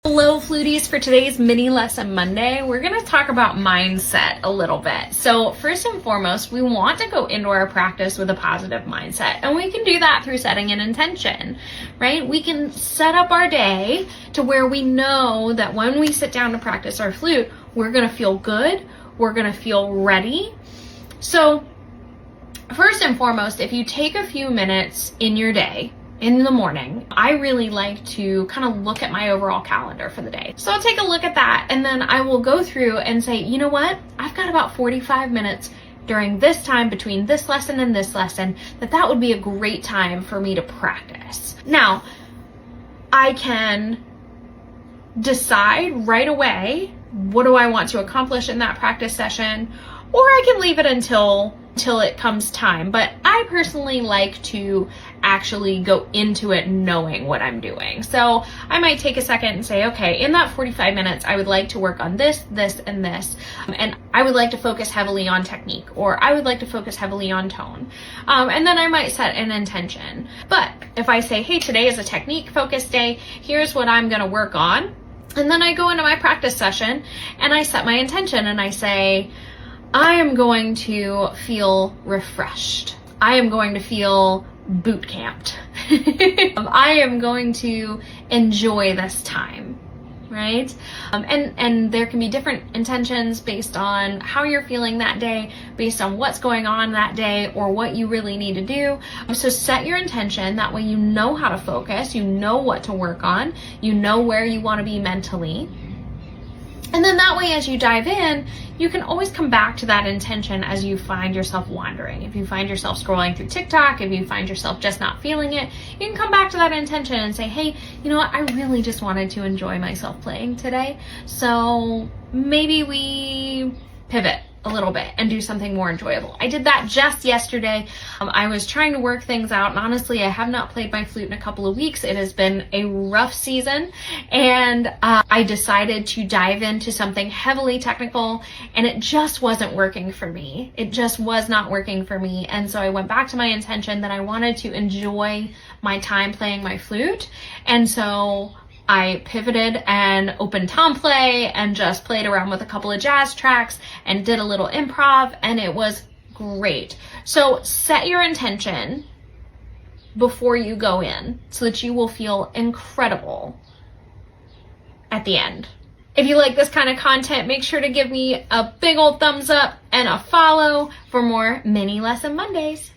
Hello fluties, for today's mini lesson Monday, we're going to talk about mindset a little bit. So first and foremost, we want to go into our practice with a positive mindset, and we can do that through setting an intention, right? We can set up our day to where we know that when we sit down to practice our flute, we're going to feel good, we're going to feel ready. So first and foremost, if you take a few minutes in your day, in the morning, I really like to kind of look at my overall calendar for the day. So I'll take a look at that, and then I will go through and say, you know what? I've got about 45 minutes during this time between this lesson and this lesson that would be a great time for me to practice. Now, I can decide right away, what do I want to accomplish in that practice session, or I can leave it until it comes time. But I personally like to actually go into it knowing what I'm doing. So I might take a second and say, okay, in that 45 minutes, I would like to work on this, this, and this. And I would like to focus heavily on technique, or I would like to focus heavily on tone. And then I might set an intention. But if I say, hey, today is a technique focused day, here's what I'm gonna work on. And then I go into my practice session and I set my intention and I say, I am going to feel refreshed. I am going to feel boot camped. I am going to enjoy this time, right? And there can be different intentions based on how you're feeling that day, based on what's going on that day, or what you really need to do. So set your intention, that way you know how to focus, you know what to work on, you know where you want to be mentally. And then that way, as you dive in, you can always come back to that intention as you find yourself wandering. If you find yourself scrolling through TikTok, if you find yourself just not feeling it, you can come back to that intention and say, hey, you know what? I really just wanted to enjoy myself playing today. So maybe we pivot a little bit and do something more enjoyable. I did that just yesterday. I was trying to work things out, and honestly, I have not played my flute in a couple of weeks. It has been a rough season, and I decided to dive into something heavily technical, and it just wasn't working for me. It just was not working for me, and so I went back to my intention that I wanted to enjoy my time playing my flute, and so I pivoted and opened tom play and just played around with a couple of jazz tracks and did a little improv, and it was great. So set your intention before you go in so that you will feel incredible at the end. If you like this kind of content, make sure to give me a big old thumbs up and a follow for more mini lesson Mondays.